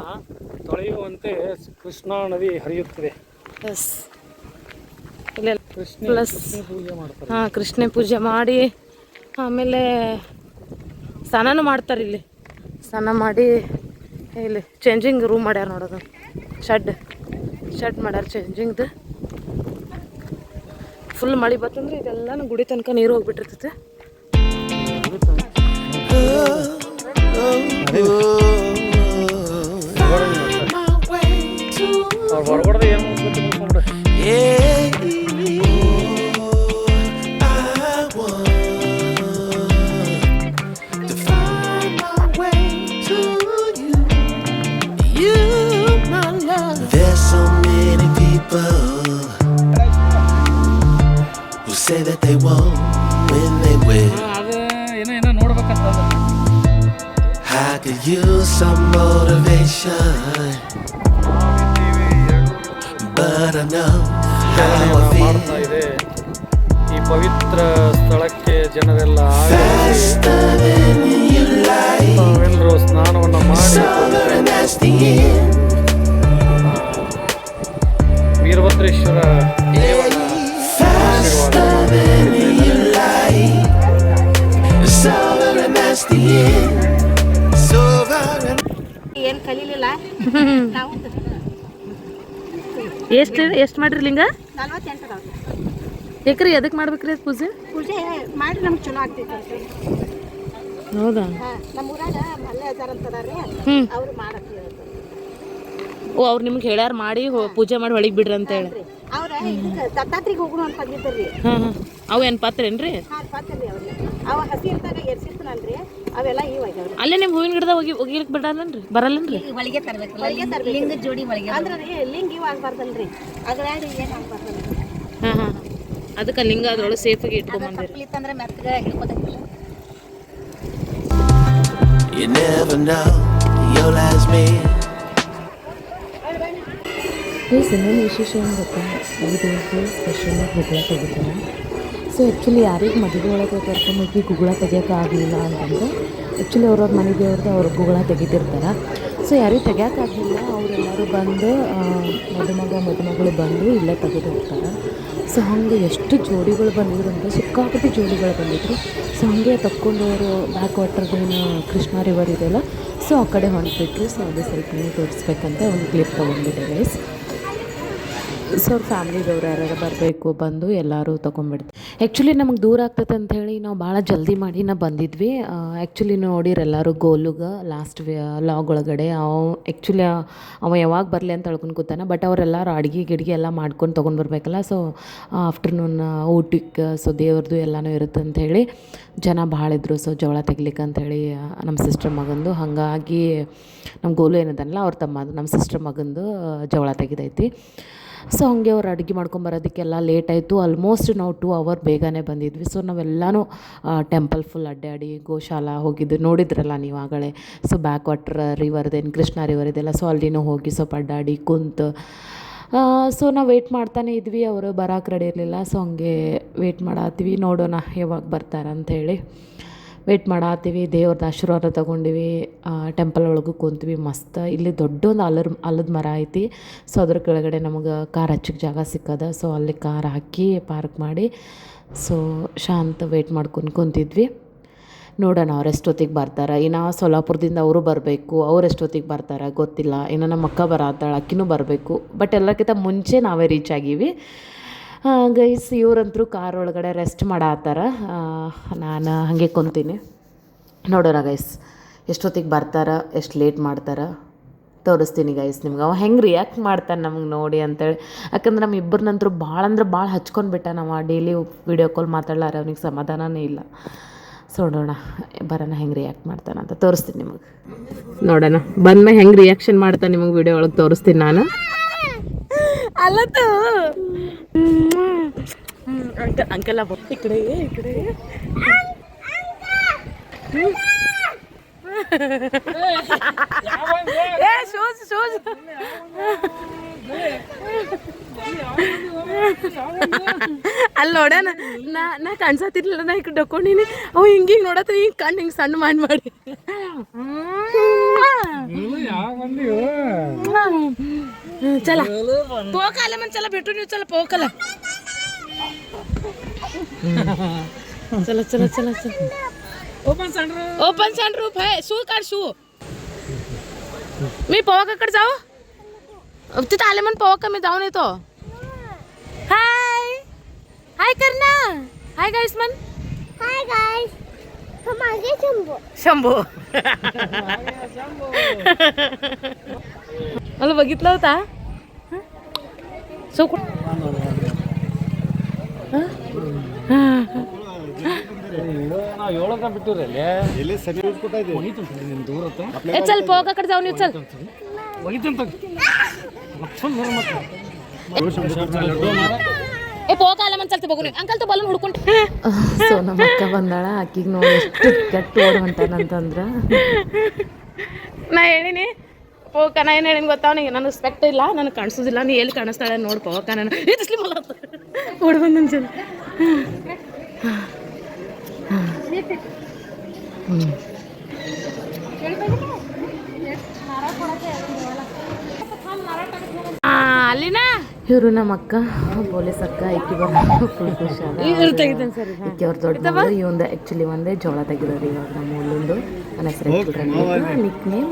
ತೊಳೆಯುವಂತೆ ಕೃಷ್ಣಾ ನದಿ ಹರಿಯುತ್ತದೆ. ಕೃಷ್ಣ ಪೂಜೆ ಮಾಡಿ ಆಮೇಲೆ ಸ್ನಾನನೂ ಮಾಡ್ತಾರೆ. ಇಲ್ಲಿ ಸ್ನಾನ ಮಾಡಿ ಇಲ್ಲಿ ಚೇಂಜಿಂಗ್ ರೂಮ್ ಮಾಡ್ಯಾರ ನೋಡೋದು. ಶೆಡ್ ಮಾಡ್ಯಾರ ಚೇಂಜಿಂಗ್ದು. ಫುಲ್ ಮಳೆ ಬತ್ತಂದ್ರೆ ಇದೆಲ್ಲ ಗುಡಿ ತನಕ ನೀರು ಹೋಗ್ಬಿಟ್ಟಿರ್ತೈತೆ. say that they won't when they will. ಅದು ಏನೋ ನೋಡ್ಬೇಕಂತ. I could use some motivation, but I know how I feel. ಮಾಡ್ತಾ ಇದೆ ಈ ಪವಿತ್ರ ಸ್ಥಳಕ್ಕೆ ಜನರೆಲ್ಲ Faster than you like, ತಾವೆಲ್ಲರೂ ಸ್ನಾನವನ್ನು ಮಾಡಿ summer and that's the end. Veerabhadreshwara ದೇವರ Faster than you like, summer and that's the end. So ಏನು ಕಲೀಲಿಲ್ಲ ನಾವು ಎಷ್ಟು ಮಾಡ್ರಿ ಲಿಂಗ 48 ಅದಾವ. ಏಕ್ರಿ ಎದಕ್ಕೆ ಮಾಡ್ಬೇಕ್ರಿ ಅದು ಪೂಜೆ? ಪೂಜೆ ಮಾಡಿ ನಮ್ಗೆ ಚಲೋ ಆಗ್ತೈತೆ ಅಂತ. ಹೌದಾ? ನಮ್ಮ ಊರಾಗ ಮಲ್ಲೆ ಅದಾರ ಅಂತದಾರ್ರಿ, ಅವ್ರು ಮಾಡಕ್ಕೆ ಓ ಅವ್ರು ನಿಮ್ಗೆ ಹೇಳ್ಯಾರ ಮಾಡಿ ಪೂಜೆ ಮಾಡಿ ಹೊಳಿಗೆ ಬಿಡ್ರಿ ಅಂತ ಹೇಳಿ. ಅವ್ರ ಇದಕ್ಕೆ ದತ್ತಾತ್ರಿಗೆ ಹೋಗೋಣ ಅಂತ ಅಂದಿದ್ದಾರ್ರಿ. ಹಾಂ ಹಾಂ ಅವು ಏನು ಪಾತ್ರೇನ್ರಿ? ಹಾಂ ಪಾತ್ರಿ ಅವ್ರಿಗೆ ಅವ ಹಸಿ ಇರ್ತಾಗ ಎರ್ಸಿರ್ತಾನಲ್ರಿ, ಅವೆಲ್ಲ ಇವಾಗ್ಯಾವ್ರಿ. ಅಲ್ಲೇ ನಿಮ್ಮ ಹೂವಿನ ಗಿಡದಾಗ ಒಗಿಲಿಕ್ಕೆ ಬಿಡಲ್ಲನ್ರಿ? ಬರಲ್ಲನ್ರಿ? ಒಳಗೆ ತರಬೇಕು, ಒಳಗೆ ತರಬೇಕು, ಲಿಂಗ ಜೋಡಿ ಒಳಗೆ ಅಂದ್ರೆ ರೀ ಲಿಂಗ ಇವು ಆಗ್ಬಾರ್ದಲ್ರಿ, ಅದ್ರಾಗ ಏನು ಆಗ್ಬಾರ್ದಲ್ರಿ. ಹಾಂ ಹಾಂ ಅದಕ್ಕೆ ಲಿಂಗ ಅದ್ರೊಳಗೆ ಸೇಫಾಗಿ ಇಟ್ಕೊಂಬಂದಿರಿ. ಕಪ್ಲಿತ್ತಂದ್ರೆ ಮೆತ್ತಗೆ ಹಿಡ್ಕೋತೈತಿಲ್ಲ. you never know your last meal. ಇನ್ನೊಂದು ವಿಶೇಷ ಏನು ಗೊತ್ತಾ, ಈ ದೇವ್ರಿಗೆ ಸ್ಪೆಷಲಾಗಿ ಗುಗ್ಳ ತೆಗಿತಾರೆ. ಸೊ ಆ್ಯಕ್ಚುಲಿ ಯಾರಿಗೆ ಮದುವೆ ಒಳಗೆ ಕರ್ಕೊಂಡೋಗಿ ಗುಗ್ಳ ತೆಗಿಯೋಕ್ಕಾಗಲಿಲ್ಲ ಅಂತಂದರೆ ಆ್ಯಕ್ಚುಲಿ ಅವ್ರವ್ರ ಮನೆ ದೇವ್ರದ್ದು ಅವ್ರ ಗುಗ್ಳ ತೆಗಿತಿರ್ತಾರೆ. ಸೊ ಯಾರಿಗೆ ತೆಗಿಯೋಕ್ಕಾಗಲಿಲ್ಲ ಅವರೆಲ್ಲರೂ ಬಂದು ಮದುಮಗಳು ಬಂದು ಇಲ್ಲೇ ತೆಗೆದು ಹೋಗ್ತಾರೆ. ಸೊ ಹಾಗೆ ಎಷ್ಟು ಜೋಡಿಗಳು ಬಂದಿದ್ರು ಅಂದರೆ ಸಿಕ್ಕಾಪಟ್ಟೆ ಜೋಡಿಗಳು ಬಂದಿದ್ರು. ಸೊ ಹಾಗೆ ತಕ್ಕೊಂಡು ಅವರು ಬ್ಯಾಕ್ ವಾಟರ್ದೇನು ಕೃಷ್ಣ ರಿವರ್ ಇದೆಯಲ್ಲ, ಸೊ ಆ ಕಡೆ ಹೊಂಟ್ಬಿಟ್ರು. ಸೊ ಅದು ಸ್ವಲ್ಪ ನೀವು ತೋರಿಸ್ಬೇಕಂತ ಒಂದು ಕ್ಲಿಪ್ ತೊಗೊಂಡ್ಬಿಟ್ಟೆ ಗೈಸ್. ಸೊ ಅವ್ರ ಫ್ಯಾಮಿಲಿದವ್ರು ಯಾರು ಬರಬೇಕು ಬಂದು ಎಲ್ಲರೂ ತೊಗೊಂಡ್ಬಿಡ್ತೀವಿ. ಆ್ಯಕ್ಚುಲಿ ನಮಗೆ ದೂರ ಆಗ್ತೈತೆ ಅಂಥೇಳಿ ನಾವು ಭಾಳ ಜಲ್ದಿ ಮಾಡಿ ನಾವು ಬಂದಿದ್ವಿ. ಆ್ಯಕ್ಚುಲಿ ನೋಡಿರೆಲ್ಲರೂ ಗೋಲುಗೆ ಲಾಸ್ಟ್ ಲಾಗ್ ಒಳಗಡೆ ಆ್ಯಕ್ಚುಲಿ ಅವ ಯಾವಾಗ ಬರಲಿ ಅಂತ ಹೇಳ್ಕೊಂಡು ಕೂತಾನೆ. ಬಟ್ ಅವರೆಲ್ಲರೂ ಅಡುಗೆ ಗಿಡ್ಗೆ ಎಲ್ಲ ಮಾಡ್ಕೊಂಡು ತೊಗೊಂಡ್ಬರ್ಬೇಕಲ್ಲ. ಸೊ ಆಫ್ಟರ್ನೂನ್ ಊಟಕ್ಕೆ ಸೊ ದೇವ್ರದ್ದು ಎಲ್ಲನೂ ಇರುತ್ತೆ ಅಂಥೇಳಿ ಜನ ಭಾಳ ಇದ್ದರು. ಸೊ ಜವಳ ತೆಗಿಲಿಕ್ಕೆ ಅಂಥೇಳಿ ನಮ್ಮ ಸಿಸ್ಟರ್ ಮಗಂದು, ಹಾಗಾಗಿ ನಮ್ಮ ಗೋಲು ಏನಿದನಲ್ಲ ಅವ್ರ ತಮ್ಮ ನಮ್ಮ ಸಿಸ್ಟರ್ ಮಗಂದು ಜವಳ ತೆಗಿದೈತಿ. ಸೊ ಹಂಗೆ ಅವ್ರು ಅಡುಗೆ ಮಾಡ್ಕೊಂಬರೋದಕ್ಕೆಲ್ಲ ಲೇಟ್ ಆಯಿತು. ಆಲ್ಮೋಸ್ಟ್ ನಾವು 2 ಅವರ್ ಬೇಗನೆ ಬಂದಿದ್ವಿ. ಸೊ ನಾವೆಲ್ಲನೂ ಟೆಂಪಲ್ ಫುಲ್ ಅಡ್ಡಾಡಿ ಗೋಶಾಲಾ ಹೋಗಿದ್ದು ನೋಡಿದ್ರಲ್ಲ ನೀವು ಆಗಲೇ. ಸೊ ಬ್ಯಾಕ್ ವಾಟರ್ ರಿವರ್ದೇನು ಕೃಷ್ಣ ರಿವರ್ ಇದೆಲ್ಲ, ಸೊ ಅಲ್ಲಿನೂ ಹೋಗಿ ಸ್ವಲ್ಪ ಅಡ್ಡಾಡಿ ಕುಂತು ಸೊ ನಾವು ವೆಯ್ಟ್ ಮಾಡ್ತಾನೆ ಇದ್ವಿ. ಅವರು ಬರೋಕೆ ರೆಡಿ ಇರಲಿಲ್ಲ. ಸೊ ಹಂಗೆ ವೆಯ್ಟ್ ಮಾಡತ್ತೀವಿ, ನೋಡೋಣ ಯಾವಾಗ ಬರ್ತಾರೆ ಅಂಥೇಳಿ ವೆಯ್ಟ್ ಮಾಡತ್ತೀವಿ. ದೇವ್ರದ್ದು ಆಶೀರ್ವಾದ ತೊಗೊಂಡಿವಿ. ಟೆಂಪಲ್ ಒಳಗೂ ಕುಂತ್ವಿ ಮಸ್ತ್. ಇಲ್ಲಿ ದೊಡ್ಡೊಂದು ಆಲದ ಮರ ಐತಿ. ಸೊ ಅದ್ರ ಕೆಳಗಡೆ ನಮಗೆ ಕಾರ್ ಹಚ್ಚಕ್ಕೆ ಜಾಗ ಸಿಕ್ಕದ. ಸೊ ಅಲ್ಲಿ ಕಾರ್ ಹಾಕಿ ಪಾರ್ಕ್ ಮಾಡಿ ಸೊ ಶಾಂತ ವೆಯ್ಟ್ ಮಾಡ್ಕೊಂಡು ಕುಂತಿದ್ವಿ. ನೋಡೋಣ ಅವ್ರು ಎಷ್ಟೊತ್ತಿಗೆ ಬರ್ತಾರೆ. ಇನ್ನು ಸೋಲಾಪುರದಿಂದ ಅವರು ಬರಬೇಕು, ಅವ್ರು ಎಷ್ಟೊತ್ತಿಗೆ ಬರ್ತಾರೆ ಗೊತ್ತಿಲ್ಲ. ಇನ್ನು ನಮ್ಮ ಅಕ್ಕ ಬರತ್ತಾಳೆ, ಅಕ್ಕಿನೂ ಬರಬೇಕು. ಬಟ್ ಎಲ್ಲಕ್ಕಿಂತ ಮುಂಚೆ ನಾವೇ ರೀಚ್ ಆಗೀವಿ ಗೈಸ್. ಇವ್ರಂತರೂ ಕಾರ್ ಒಳಗಡೆ ರೆಸ್ಟ್ ಮಾಡತ್ತಾರ, ನಾನು ಹಾಗೆ ಕುಂತೀನಿ. ನೋಡೋಣ ಗೈಸ್ ಎಷ್ಟೊತ್ತಿಗೆ ಬರ್ತಾರೆ, ಎಷ್ಟು ಲೇಟ್ ಮಾಡ್ತಾರೆ ತೋರಿಸ್ತೀನಿ ಗೈಸ್ ನಿಮ್ಗೆ. ಅವ ಹೆಂಗೆ ರಿಯಾಕ್ಟ್ ಮಾಡ್ತಾನೆ ನಮಗೆ ನೋಡಿ ಅಂತೇಳಿ. ಯಾಕಂದ್ರೆ ನಮ್ಮ ಇಬ್ಬರನ್ನಂತರೂ ಭಾಳ ಅಂದ್ರೆ ಭಾಳ ಹಚ್ಕೊಂಡ್ಬಿಟ್ಟ. ನಾವು ಡೈಲಿ ವೀಡಿಯೋ ಕಾಲ್ ಮಾತಾಡ್ಲಾರ ಅವ್ನಿಗೆ ಸಮಾಧಾನನೇ ಇಲ್ಲ. ಸೊ ನೋಡೋಣ ಬರೋಣ ಹೆಂಗೆ ರಿಯಾಕ್ಟ್ ಮಾಡ್ತಾನೆ ಅಂತ ತೋರಿಸ್ತೀನಿ ನಿಮಗೆ. ನೋಡೋಣ ಬಂದ್ಮೇಲೆ ಹೆಂಗೆ ರಿಯಾಕ್ಷನ್ ಮಾಡ್ತಾನೆ ನಿಮಗೆ ವೀಡಿಯೋ ಒಳಗೆ ತೋರಿಸ್ತೀನಿ ನಾನು. ಅಲ್ಲತ್ತು ಅಂಕಲ್ ಈ ಕಡೆ ಶೂಸ್ ಅಲ್ಲಿ ನೋಡೋಣ. ನಾ ಕಾಣಿಸತ್ತಿರ್ಲಿಲ್ಲ, ನಾ ಈ ಕಡೆ ಡಕ್ಕೊಂಡಿನಿ. ಅವು ಹಿಂಗೆ ನೋಡತ್ತ ಹಿಂಗೆ ಕಣ್ಣು ಹಿಂಗೆ ಸಣ್ಣ ಮಾಡಿ ಚಲ ಪೋಕಲ್ಲ ಮನ್ ಚಲ ಬಿಟ್ಟು ನೀವು ಚಲ ಪೋಕಲ್ಲ चलो चलो चलो चलो ओपन सनरूफ है. शू काढ शू. मी पवाकाकडे जाऊ तिथं आले म्हणून पवाका मी जाऊन येतो. हाय हाय कर ना. हाय गाईस मन. हाय गाइस, हम आ गए शंभू. शंभू मला बघितलं होता. सो चल पोकाकडे जाऊन येऊ. चल ಸೊ ನಮ್ಮ ಅಕ್ಕ ಬಂದಾಳ, ಆಕಿಗೆ ನೋಡಿ ಎಷ್ಟು ಕೆಟ್ಟ ಓಡ್ ಹೊಂಟಾನಂತಂದ್ರೆ ನಾ ಹೇಳಿನಿ ಪೋಕ, ನಾ ಏನು ಹೇಳಿನಿ ಗೊತ್ತಾ ಅವನಿಗೆ, ನನಗೆ ಸ್ಪೆಕ್ಟ್ ಇಲ್ಲ, ನನಗೆ ಕಾಣಿಸೋದಿಲ್ಲ, ನೀ ಎಲ್ಲಿ ಕಾಣಿಸ್ತಾಳೆ ನೋಡಿ ಪೋಕ, ನಾನು ಇದಿಸ್ಲಿ ಮಲ್ಲ ಓಡ್ ಬಂದ ಜನ. ಅಲ್ಲಿನ ಇವರು ನಮ್ಮ ಅಕ್ಕ ಪೊಲೀಸ್ ಅಕ್ಕ, ಈಕಿ ಬಂದು ಫುಲ್ ಖುಷಿ ಈಕಿ ಅವ್ರ ದೊಡ್ಡ ಮಗಳು. ಈ ಒಂದು ಆ್ಯಕ್ಚುಲಿ ಒಂದೇ ಜೋಳ ತೆಗಿರೋದು ಇವಾಗ ನಮ್ಮ ಊರಿಂದು. ನನ್ನ ಹೆಸರು ನಿಕ್ ನೇಮ್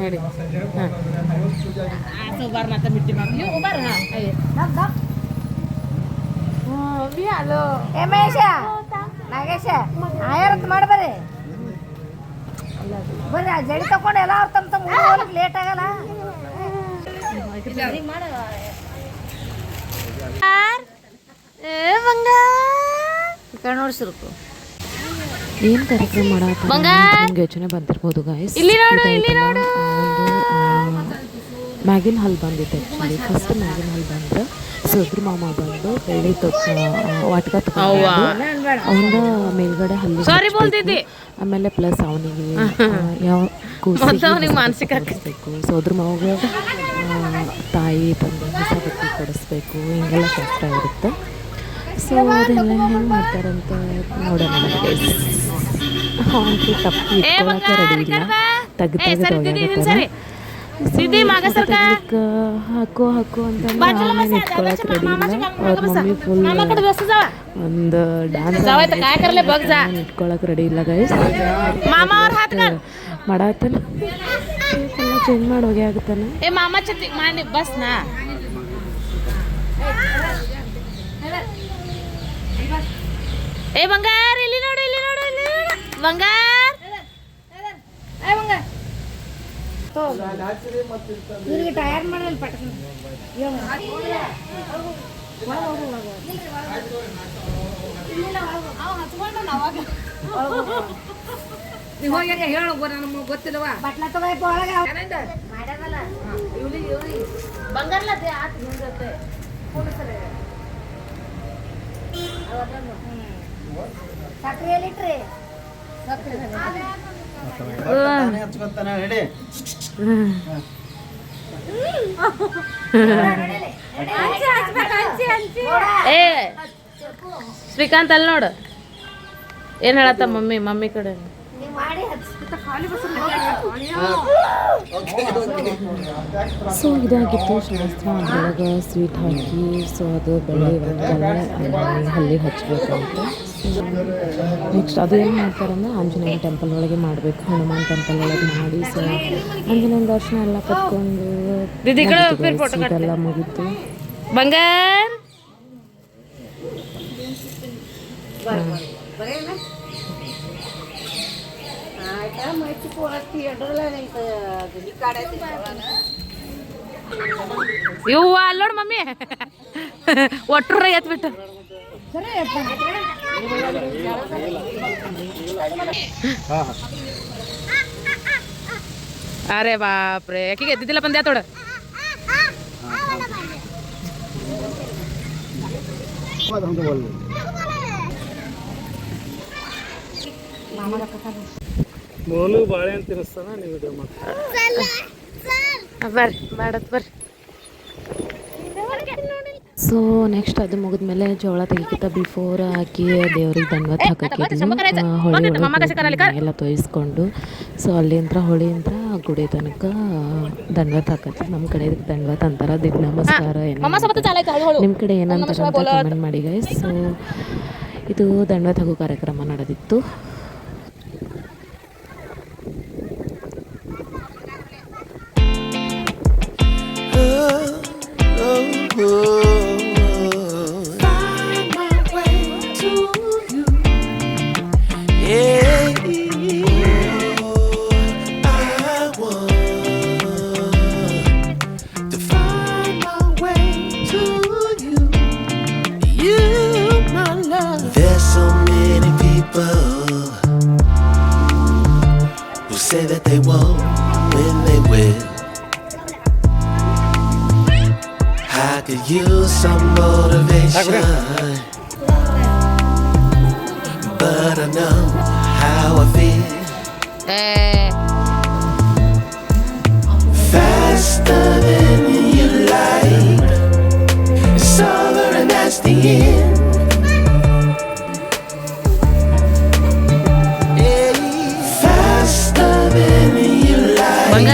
ಹೇಳಿ ಬರ್ನಾತ ಮಿಟ್ಟಿ ಮಾಡಿ ನೀವು ಬರ ಹಲೋ ಮಹೇಶ ನಾಗೇಶ ಆಯರತ್ ಮಾಡ್ಬರ್ರಿ ಬರ್ರಿ, ಆ ಜಡಿ ತಕೊಂಡು ಎಲ್ಲ ಅವ್ರ ತಮ್ಮ ತಮ್ಮ ಹೋಗ್ಲಿಕ್ಕೆ ಲೇಟ್ ಆಗಲ್ಲ. ನೋಡ್ಸಿರ್ಕು ಏನು ಕಾರ್ಯಕ್ರಮ ಮಾಡತ್ತ ನಿಮ್ಗೆ ಯೋಚನೆ ಬಂದಿರ್ಬೋದು ಗಾಯ್ಸ್. ಮ್ಯಾಗಿನ ಹಾಲ್ ಬಂದಿತ್ತು ಆ್ಯಕ್ಚುಲಿ. ಫಸ್ಟ್ ಮ್ಯಾಗಿನ ಹಾಲ್ ಬಂದ್ರೆ ಸೋದ್ರ ಮಾಮ ಬಂದು ಬೆಳ್ಳಿ ವಾಟ್ಕ ತಗೊಂಡು ಅವನ ಮೇಲ್ಗಡೆ ಹಲ್ಲಿ, ಆಮೇಲೆ ಪ್ಲಸ್ ಅವನಿಗೆ ಯಾವ ಕೂಸಿಗೆ ಸೋದ್ರ ಮಾವಿಗೆ ತಾಯಿ ತಂದೆ ಹೊಸ ಬಟ್ಟೆ ಕೊಡಿಸ್ಬೇಕು, ಹಿಂಗೆಲ್ಲ ಶಾಸ್ತ್ರ ಇರುತ್ತೆ. ಸೊ ಅದೆಲ್ಲ ಹೆಂಗೆ ಮಾಡ್ತಾರಂತ ನೋಡೋಣ. ಅವನಿಗೆ ತಪ್ಪು ಇಟ್ಕೊಳ್ಳೋಕೆ ರೆಡಿ ಇಲ್ಲ, ತೆಗ್ದು ಹಾಕು ಅಂತಂದ್ರೆ ಆಮೇಲೆ ಇಟ್ಕೊಳಕ್ಕೆ ರೆಡಿ ಇಲ್ಲ. ಅವ್ರ ಮಮ್ಮಿ ಫುಲ್ ಒಂದು ಡ್ಯಾನ್ಸ್ ಇಟ್ಕೊಳಕ್ಕೆ ರೆಡಿ ಇಲ್ಲ ಗೈಸ್. ಮಾಡತ್ತಾನ ಚೇಂಜ್ ಮಾಡಿ ಹೋಗಿ ಆಗುತ್ತಾನೆ. ಏ ಬಂಗಾರ ಇಲ್ಲಿ ನೋಡು, ಇಲ್ಲಿ ನೋಡು, ಇಲ್ಲಿ ಬಂಗಾರ ತಯಾರು ಮಾಡಲ್ ಪಟ್ಟ ಹೇಳು ನಮಗೆ ಗೊತ್ತಿಲ್ಲವಾ ಬಟ್ಲ ತಗೋಯಪ್ಪ ಒಳಗೆ ಬಂಗಾರಲತ್ತೆ ಸಕ್ರೆ ಎಲ್ಲಿಟ್ರಿ ಏ ಶ್ರೀಕಾಂತ್ ಅಲ್ಲಿ ನೋಡು ಏನ್ ಹೇಳತ್ತ ಮಮ್ಮಿ ಕಡೆ. ಸೊ ಇದಾಗಿತ್ತು ಶಾಸ್ತ್ರ. ಅದರೊಳಗೆ ಸ್ವೀಟ್ ಹಾಕಿ, ಸೊ ಅದು ಬೆಳ್ಳಿ ಹಲ್ಲಿ ಹಚ್ಚಬೇಕಂತ. ನೆಕ್ಸ್ಟ್ ಅದು ಏನು ಮಾಡ್ತಾರಂದ್ರೆ ಆಂಜನೇಯ ಟೆಂಪಲ್ ಒಳಗೆ ಮಾಡಬೇಕು, ಹನುಮಾನ್ ಟೆಂಪಲ್ ಒಳಗೆ ಮಾಡಿ. ಸೊ ಆಂಜನೇಯ ದರ್ಶನ ಎಲ್ಲ ಕಟ್ಕೊಂಡು ಇದೆಲ್ಲ ಮುಗೀತು. ಬಂಗಾರ ಇವ್ವ ಅಲ್ಲಿ ನೋಡು ಮಮ್ಮಿ ಒಟ್ಟರ ಎತ್ಬಿಟ್ಟು. ಅರೆ ಬಾಪ್ರೆ ಯಾಕೆ ಎದ್ದಿದ್ದಿಲ್ಲ ಬಂದ್ಯಾ ತೋಡ. ಮೋಲು ಬಾಳೆ ಅಂತ ತಿನ್ನಿಸ್ತಾನ, ನೀವು ವಿಡಿಯೋ ಬರ್ರಿ ಮಾಡತ್ ಬರ್ರಿ. ಸೊ ನೆಕ್ಸ್ಟ್ ಅದು ಮುಗಿದ್ಮೇಲೆ ಜೋಳ ತೆಗಿಕಿತ ಬಿಫೋರ್ ಹಾಕಿ ದೇವ್ರಿಗೆ ದಂಡವತ್ ಹಾಕಿದ್ಲು. ಹೊಳಿ ಎಲ್ಲ ತೋರಿಸ್ಕೊಂಡು ಸೊ ಅಲ್ಲಿಂದ ಹೊಳಿಯಿಂದ ಗುಡಿ ತನಕ ದಂಡವತ್ ಹಾಕತ್ತಿ. ನಮ್ಮ ಕಡೆ ದಂಡವತ್ ಅಂತಾರ, ದಿಗ್ ನಮಸ್ಕಾರ ನಿಮ್ಮ ಕಡೆ ಏನಂತಾರ ಅಂತ ಕಮೆಂಟ್ ಮಾಡಿ ಗೈಸ್. ಸೊ ಇದು ದಂಡವತ್ ಹಾಕೋ ಕಾರ್ಯಕ್ರಮ ನಡೆದಿತ್ತು. could use some motivation, but I know how I feel. Faster than you like, it's over and that's the end. Faster than you like,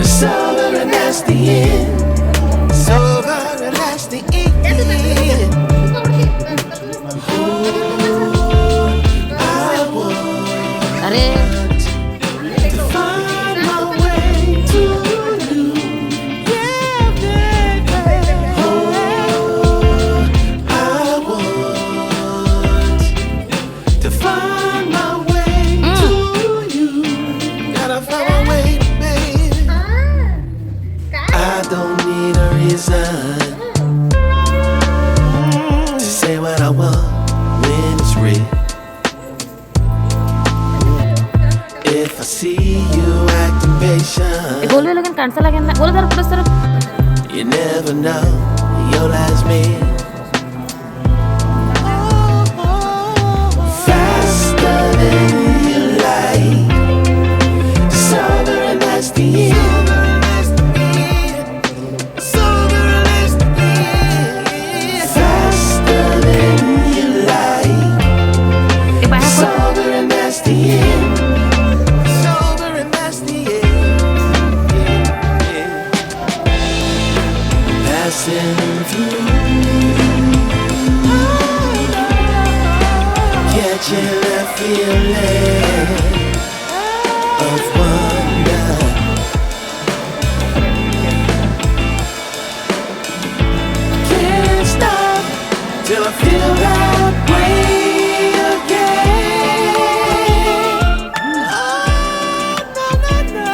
it's over and that's the end. It's over and that's the end. I want ಅರೆ to find my way to you. Yeah, yeah. Oh, I want to find my way to you. Gotta find my way, baby. I don't need a reason to say what I want when it's real. If I see you acting patient, goal ಎಲ್ಲ ಕಾಣಿಸಲ್ಲ ಗೋಲದಾರ ಕೊಡಿಸ್ತಾರ you never know your last meal. Faster than you like, it's over and that's the end. It's over and that's the end. Faster than you like, it's over and that's the end. It's over and that's the end. Passing through, catching that feeling of wonder. Can't stop till I feel that way again. Oh, no, no, no,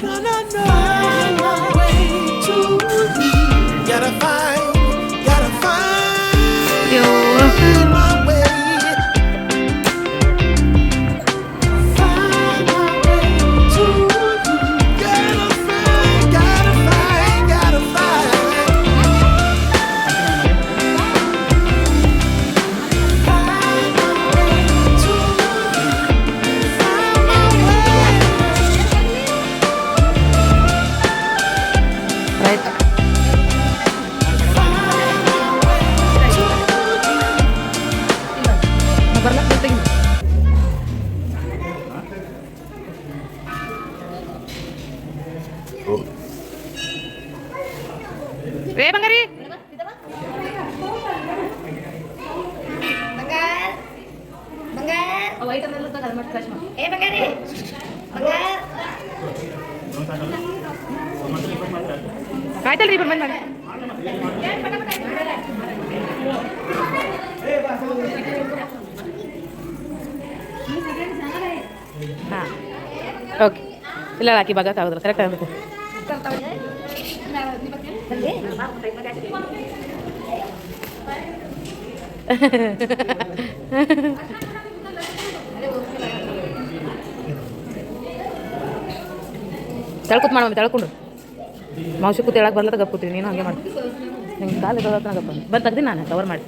no, no, no. Find my way to you. Gotta find my way. Find my way to you. Gotta find. Find my way to you. Find my way. Right ಏ ಬಂಗಾರಿ ಆಯ್ತಲ್ರಿ ಬಂದ್ ಮಾಡಿ ಹಾಂ okay ಇಲ್ಲ ಹಾಕಿ ಭಾಗ ಆಗೋದಿಲ್ಲ correct ಆಗಬೇಕು ತೆಳ್ಕೂತ್ ಮಾಡಿ ತೆಳ್ಕೊಂಡು ಮಾಂಸ ಕೂತ್ ಹೇಳಕ್ಕೆ ಬರ್ಲತ್ತ ಗಪ್ ಕೂತೀವಿ ನೀನು ಹಂಗೆ ಮಾಡಿ ನಿಂಗೆ ಕಾಲು ಇರೋದತ್ತ ಗಪ್ಪ ಬಂದು ತೆಗ್ದು ನಾನು ಕವರ್ ಮಾಡಿ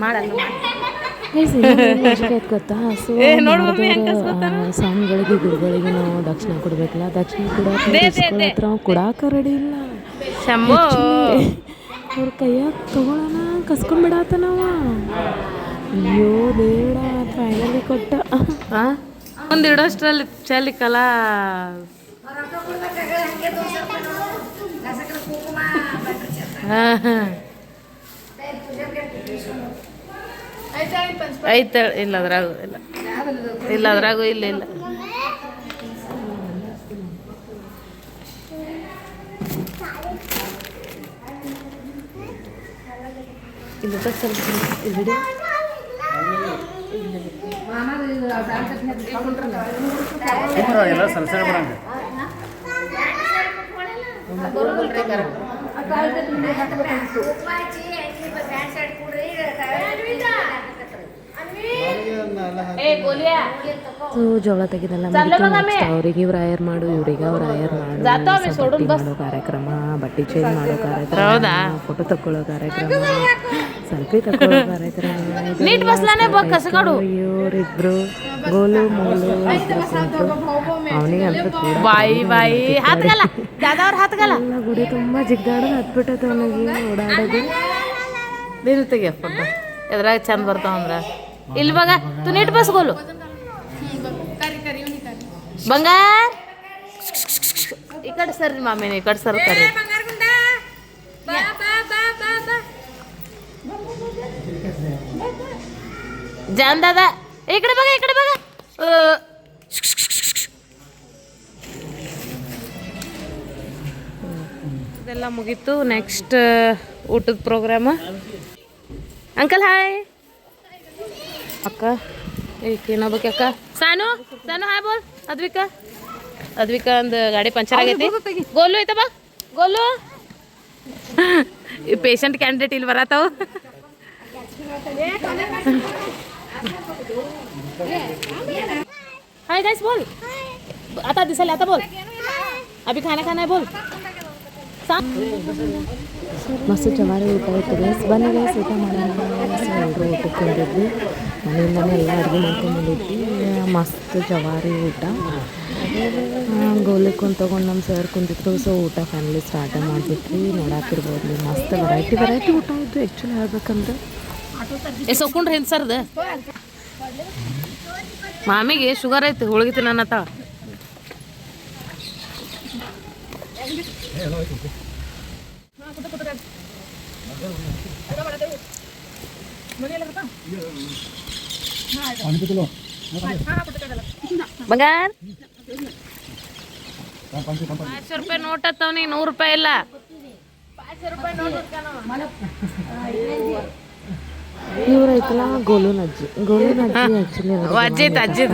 ಮಾಡಲ್ಲ ಗೊತ್ತಾ ಸೊ ಏ ನೋಡು ಮಮ್ಮಿ ಹೆಂಗ್ ಕಸ್ಕೊತಾನ ಸ್ವಾಮಿಗಳಿಗೆ ಗುರುಗಳಿಗೆ ನಾವು ದಕ್ಷಿಣ ಕೊಡ್ಬೇಕಲ್ಲ ದಕ್ಷಿಣ ಕೊಡೋತ್ರ ಕೊಡಾಕ ರೆಡಿ ಇಲ್ಲ ಶಂಭೋ ಅವ್ರ ಕೈಯಾಗ ತಗೊಳ್ಳೋಣ ಕಸ್ಕೊಂಡ್ಬಿಡಾತನವ ಅಯ್ಯೋ ಬೇಡ ಫೈನಲಿ ಕೊಟ್ಟ ಹಾಂ ಒಂದು ಇಡೋಷ್ಟರಲ್ಲಿ ಚೆಲ್ಲಿಕ್ಕಲ್ಲ ಹಾಂ ಹಾಂ ಐತೆ ಇಲ್ಲ ಅದ್ರಾಗು ಇಲ್ಲ ಇಲ್ಲ ಅದ್ರಾಗು ಇಲ್ಲ ಇಲ್ಲ ಇಲ್ಲ ಸ್ವಲ್ಪ ವಿಡಿಯೋ ಎಲ್ಲ ಸಲ್ಸೆ ಬರಂಗ ಏ ಗೋಲಿಯಾ ಸೊ ಜೋಳ ತೆಗೆದೆಲ್ಲ ನೆಕ್ಸ್ಟ್ ಅವ್ರಿಗೆ ಇವ್ರು ಆಯರ್ ಮಾಡು ಇವ್ರಿಗೆ ಅವ್ರು ಆಯರ್ ಮಾಡು ಬಟ್ಟೆ ಮಾಡೋ ಕಾರ್ಯಕ್ರಮ ಬಟ್ಟೆ ಚೇಂಜ್ ಮಾಡೋ ಕಾರ್ಯಕ್ರಮ ಫೋಟೋ ತಗೊಳ್ಳೋ ಕಾರ್ಯಕ್ರಮ ಸೆಲ್ಫಿ ತಗೊಳ್ಳೋ ಕಾರ್ಯಕ್ರಮ ಇವರಿಬ್ರು ಗೋಲು ಮೂಲು ಅವನಿಗೆ ಅಂತ ಎಲ್ಲ ಗುಡಿ ತುಂಬ ಜಿಗ್ದಾಡೋದು ಹತ್ಬಿಟ್ಟದ ಅವನಿಗೆ ಓಡಾಡೋದು ನೀನು ತೆಗಿಯ ಫೋಟೋ ಎದ್ರಾಗ ಚಂದ ಬರ್ತಾವಂದ್ರ ಇಲ್ಲಿ ಬಾಗ ತು ನೀಟ್ ಬಸ್ ಗೋಲು ಬಂಗಾರ ಈ ಕಡೆ ಸರ್ರಿ ಮಾಮಿನ ಈ ಕಡೆ ಸರ್ ಕರಿ ಜಾನ್ ದಾದಾ ಈ ಕಡೆ ಬಾಗ ಇದೆಲ್ಲ ಮುಗೀತು ನೆಕ್ಸ್ಟ್ ಊಟದ ಪ್ರೋಗ್ರಾಮ ಅಂಕಲ್ ಹಾಯ್ ಅಕ್ಕ ಏನೋಬೇಕ ಅಕ್ಕ ಸಾನು ಹಾಯ್ ಬೋಲ್ ಅದ್ವಿಕಾ ಅಂದ್ ಗಾಡಿ ಪಂಚರ್ ಆಗೈತಿ ಗೋಲು ಐತ ಬಾ ಗೋಲು ಈ ಪೇಷಂಟ್ ಕ್ಯಾಂಡಿಡೇಟ್ ಇಲ್ಲಿ ಬರತ್ತಾವ हाय गाइस बोल आता दिसायला आता बोल अभी खाना खाना है बोल ಮಸ್ತ್ ಜವಾರಿ ಊಟ ಇತ್ತು ಗೈಸ್ ಬನ್ನಿ ಗೈಸ್ ಊಟ ಮಾಡೋಣ ಎಲ್ಲರೂ ಊಟಕ್ಕೆ ಬಂದಿದ್ವಿ ಮನೆಯಿಂದನೇ ಎಲ್ಲ ಅಡುಗೆ ಮಾಡ್ಕೊಂಡ್ಬಂದಿದ್ವಿ ಮಸ್ತ್ ಜವಾರಿ ಊಟ ಗೋಲಿ ಕುಂತ್ಕೊಂಡು ನಮ್ಮ ಸರ್ ಕುಂತಿತ್ತು ಸೊ ಊಟ ಫ್ಯಾಮಿಲಿ ಸ್ಟಾರ್ಟ್ ಮಾಡಿಬಿಟ್ವಿ ನೋಡಾಕಿರ್ಬೋದು ನೀವು ಮಸ್ತ್ ವೆರೈಟಿ ಊಟ ಇತ್ತು ಆ್ಯಕ್ಚುಲಿ ಹೇಳ್ಬೇಕಂದ್ರೆ ಸೊಕ್ಕೊಂಡ್ರಿ ಹಿಂದೆ ಸರ್ದು ಮಾಮಿಗೆ ಶುಗರ್ ಐತಿ ಹೋಳಿಗೆ ತಿನ್ನತ್ತ ಬಂಗಾರ 500 ರೂಪಾಯಿ ನೋಟ್ ಹತ್ತವನಿ 100 ರೂಪಾಯಿ ಇಲ್ಲ 500 ರೂಪಾಯಿ ನೋಟ್ ಇವರೈತಲ್ಲ ಗೋಲುನಜ್ಜಿ ಆ್ಯಕ್ಚುಲಿ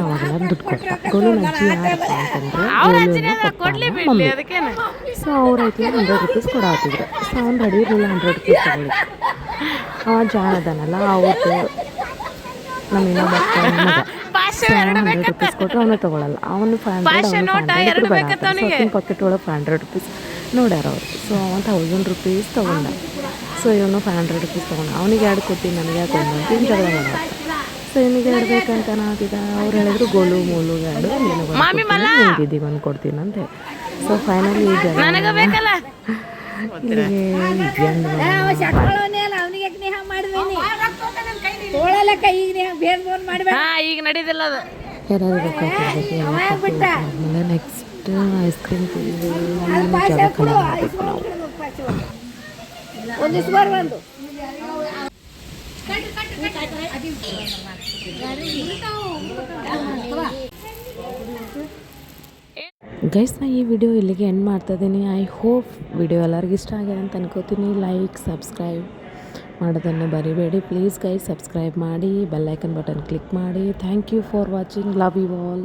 ಅವಾಗೆಲ್ಲ ದುಡ್ಡು ಕೊಡ್ತಾರೆ ಗೋಲುನಜ್ಜಿ ಯಾರಪ್ಪ ಅಂತಂದ್ರೆ ಸೊ ಅವ್ರೈತಲ್ಲ 100 ರೂಪೀಸ್ ಕೊಡಾತಿದ್ರು ಸೊ ಅವ್ನು ರೆಡಿ ಇರಲಿಲ್ಲ 100 ರೂಪೀಸ್ ತಗೊಳ್ಳಿಕ್ಕೆ ಅವ ಜಾನ್ ಅದಾನಲ್ಲ ಅವ್ರದ್ದು ನಮ್ಮ ಇನ್ನೊಬ್ಬ ಮಗ ಸೊ 100 ರೂಪೀಸ್ ಕೊಟ್ಟರೆ ಅವನು ತೊಗೊಳಲ್ಲ ಅವನು 500 ಪಾಕೆಟ್ ಒಳಗೆ 500 ರೂಪೀಸ್ ನೋಡ್ಯಾರ ಅವ್ರು ಸೊ ಅವನು 1000 ರೂಪೀಸ್ ತೊಗೊಂಡ ಸೊ ಇವನು 500 ರೂಪೀಸ್ ತೊಗೊಂಡು ಅವನಿಗೆ 2 ಕೊಟ್ಟು ನನಗೆ ಯಾಕೆ ಅಂತ ಜಗಳ ಮಾಡೋದು ಸೊ ಇವನಿಗೆ 2 ಬೇಕಂತ ನಾತಿದ್ದ ಅವ್ರು ಹೇಳಿದ್ರು ಗೋಲು ಮೂಲು 2 ನಿಂತಿದ್ದೀವಿ ಒಂದು ಕೊಡ್ತೀನಿ ಅಂತ ಸೊ ಫೈನಲಿ ಈಗ ಈಗ ನಡೀದಿಲ್ಲ ಅದು ಯಾರಾದ್ರು ಬೇಕಾಗ್ತದೆ ನೆಕ್ಸ್ಟ್ ಐಸ್ ಕ್ರೀಮ್ ತಿಂದು ಜಾಗ ಖಾಲಿ ಮಾಡಬೇಕು ನಾವು ಗೈಸ್ ನಾ ಈ ವಿಡಿಯೋ ಇಲ್ಲಿಗೆ ಎಂಡ್ ಮಾಡ್ತಾ ಇದ್ದೀನಿ ಐ ಹೋಪ್ ವಿಡಿಯೋ ಎಲ್ಲರಿಗೂ ಇಷ್ಟ ಆಗಿದೆ ಅಂತ ಅನ್ಕೋತೀನಿ ಲೈಕ್ ಸಬ್ಸ್ಕ್ರೈಬ್ ಮಾಡೋದನ್ನು ಬರಿಬೇಡಿ ಪ್ಲೀಸ್ ಗೈಸ್ ಸಬ್ಸ್ಕ್ರೈಬ್ ಮಾಡಿ ಬೆಲ್ ಐಕನ್ ಬಟನ್ ಕ್ಲಿಕ್ ಮಾಡಿ thank you for watching love you all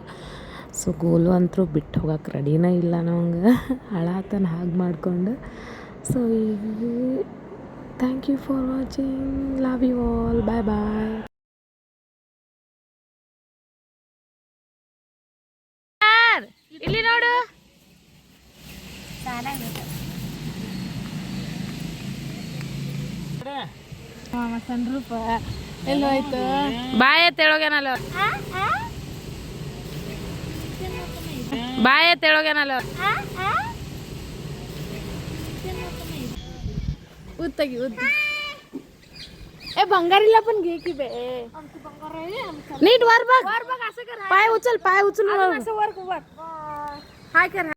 so ಗೋಲು ಅಂತೂ ಬಿಟ್ಟು ಹೋಗಕ್ಕೆ ರೆಡಿನೇ ಇಲ್ಲ ನಮಗೆ ಹಳಾತನ ಹಾಗೆ ಮಾಡಿಕೊಂಡು so thank you for watching love you all bye bye ಇಲ್ಲಿ ನೋಡು ಬಾಯ ತೆಳೋಗ್ಯಾನಲ್ಲ ಬಾಯ ತೆಳೋಗ್ಯಾನಲ್ಲ ಉತ್ತಗಿ ಉದ್ದಿ ए भंगारीला पण घे की बे नीट वर बघ पाय उचल वर वर हाय कर